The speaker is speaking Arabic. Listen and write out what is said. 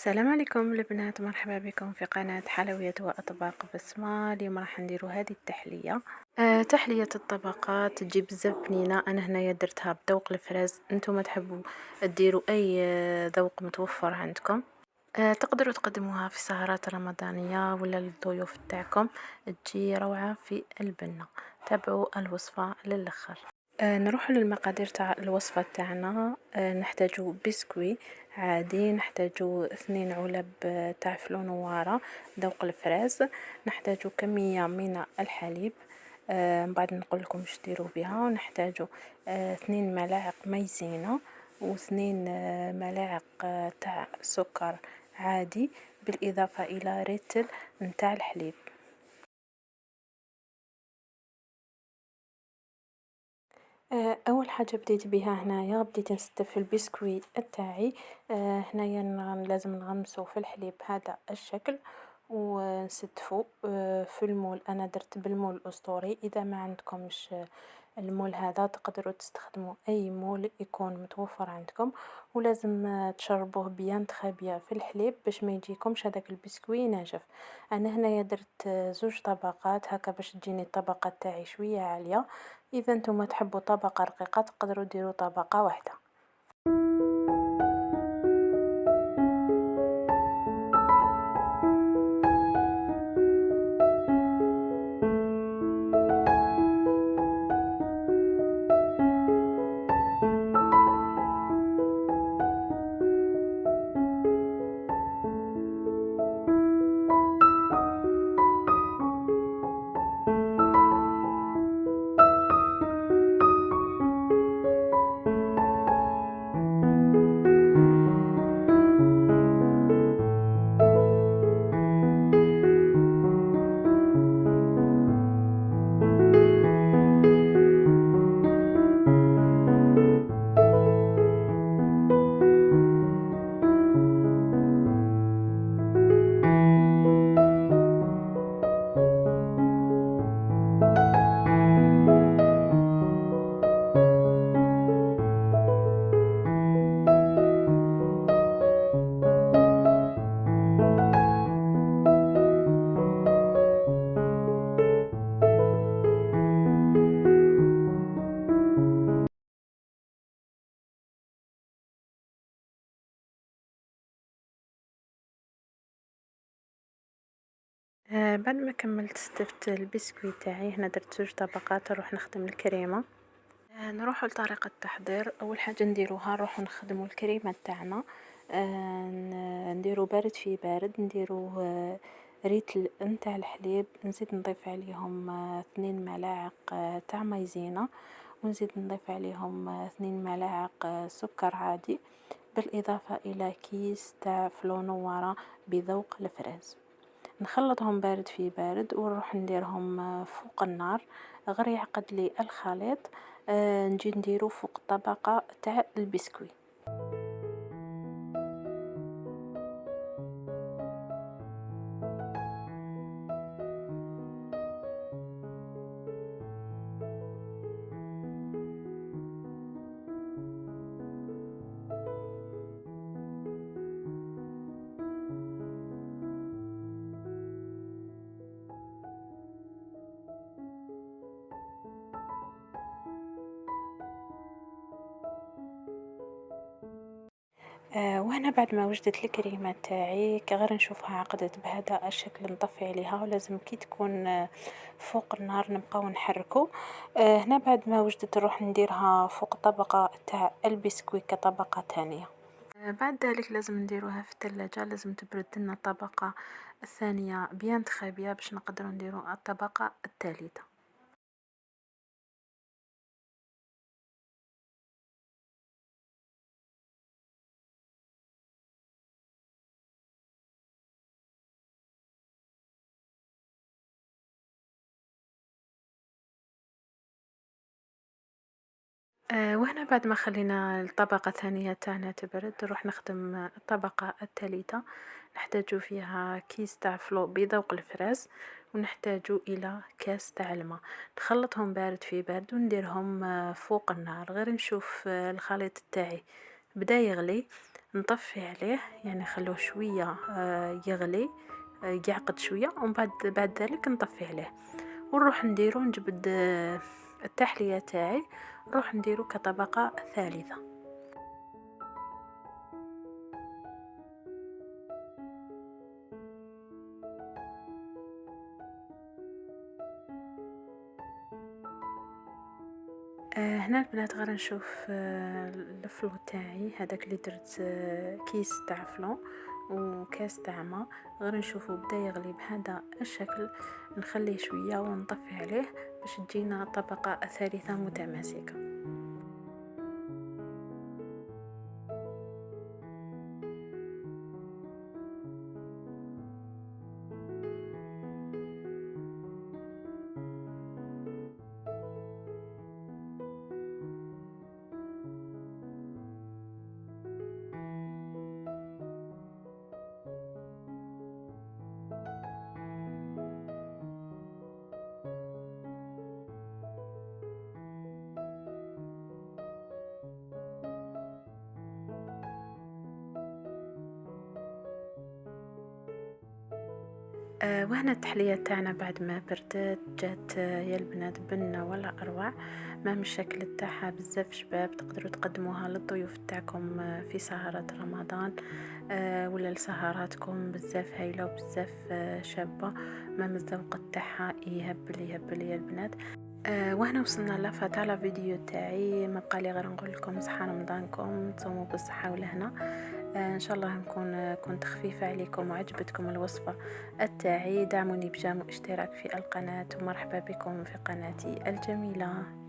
السلام عليكم البنات، مرحبا بكم في قناة حلويات وأطباق بسمة. اليوم راح نديرو هذه التحلية. تحلية الطبقات تجي بزاف بنينة. أنا هنايا درتها بذوق الفراز، نتوما تحبوا ديروا أي ذوق متوفر عندكم. تقدروا تقدموها في سهرات رمضانية ولا للضيوف تاعكم، تجي روعة في البنة. تابعوا الوصفة للآخر. نروح للمقادير تاع الوصفة تاعنا. نحتاجو بسكوي عادي، نحتاجو 2 علب تاع فلو نوارة ذوق الفراز، نحتاجو كمية من الحليب. من بعد نقول لكم واش ديروا بها. ونحتاجو 2 ملاعق مايزينا و2 ملاعق تاع سكر عادي، بالإضافة إلى ريتل نتاع الحليب. اول حاجه بديت بها هنايا، بديت نستف البسكويت تاعي. هنايا لازم نغمسه في الحليب هذا الشكل ونستفو في المول. انا درت بالمول الاسطوري. اذا ما عندكمش المول هذا تقدروا تستخدموا اي مول يكون متوفر عندكم، ولازم تشربوه بيان تخابيا في الحليب باش ما يجيكمش هذاك البسكوي ناشف. انا هنايا درت 2 طبقات هكا باش تجيني الطبقة تاعي شوية عالية. إذا نتوما تحبوا طبقة رقيقة تقدروا ديروا طبقة واحدة. بعد ما كملت استفت البسكويت تاعي، هنا درت 2 طبقات. نروح نخدم الكريمة. نروح لطريقة التحضير. أول حاجة نديروها نروح نخدموا الكريمة تاعنا. نديرو بارد في بارد، نديرو ريتل نتاع الحليب، نزيد نضيف عليهم 2 ملاعق تاع مايزينا، ونزيد نضيف عليهم 2 ملاعق سكر عادي، بالإضافة إلى كيس تاع فلو نوارة بذوق الفراز. نخلطهم بارد في بارد ونروح نديرهم فوق النار. غير يعقد لي الخليط نجي نديرو فوق طبقة تاع البسكوي. وهنا بعد ما وجدت الكريمة تاعي غير نشوفها عقدت بهذا الشكل، نطفي عليها، ولازم كي تكون فوق النار نبقاو نحركو. هنا بعد ما وجدت نروح نديرها فوق طبقة تاع البسكويت كطبقة تانية. بعد ذلك لازم نديروها في الثلاجة، لازم تبرد لنا الطبقة الثانية بيان تخابيا باش نقدروا نديرو الطبقة الثالثة. وهنا بعد ما خلينا الطبقة الثانية تاعنا تبرد نروح نخدم الطبقة الثالثة. نحتاجو فيها كيس تاع فلو بذوق الفراز، ونحتاجو إلى كاس تاع الماء. نخلطهم بارد في بارد ونديرهم فوق النار. غير نشوف الخليط تاعي بدا يغلي، نطفي عليه، يعني خلوه شوية يغلي، يعقد شوية، ومن بعد ذلك نطفي عليه، ونروح نديرو نجبد التحلية تاعي، نروح نديرو كطبقة ثالثة. هنا البنات غادي نشوف الفلو تاعي هذاك اللي درت، كيس تاع فلو وكاس تاع ما، غادي نشوفه بدا يغلي بهذا الشكل، نخليه شوية ونطفي عليه باش تجينا طبقة ثالثة متماسكة. وهنا التحلية تاعنا بعد ما بردت جات يا البنات بنة ولا أروع. مام الشكل تاعها بزاف شباب، تقدروا تقدموها للضيوف تاعكم في سهرات رمضان ولا لسهراتكم بزاف هايلة وبزاف شابة. مام الذوق تاعها يهبل يهبل يا البنات. وهنا وصلنا لفات على فيديو تاعي، ما بقى لي غير نقول لكم صحة رمضانكم، تصوموا بالصحة والهنا. ان شاء الله نكون كنت خفيفة عليكم وعجبتكم الوصفة تاعي. دعموني بجيم واشتراك في القناة، ومرحبا بكم في قناتي الجميلة.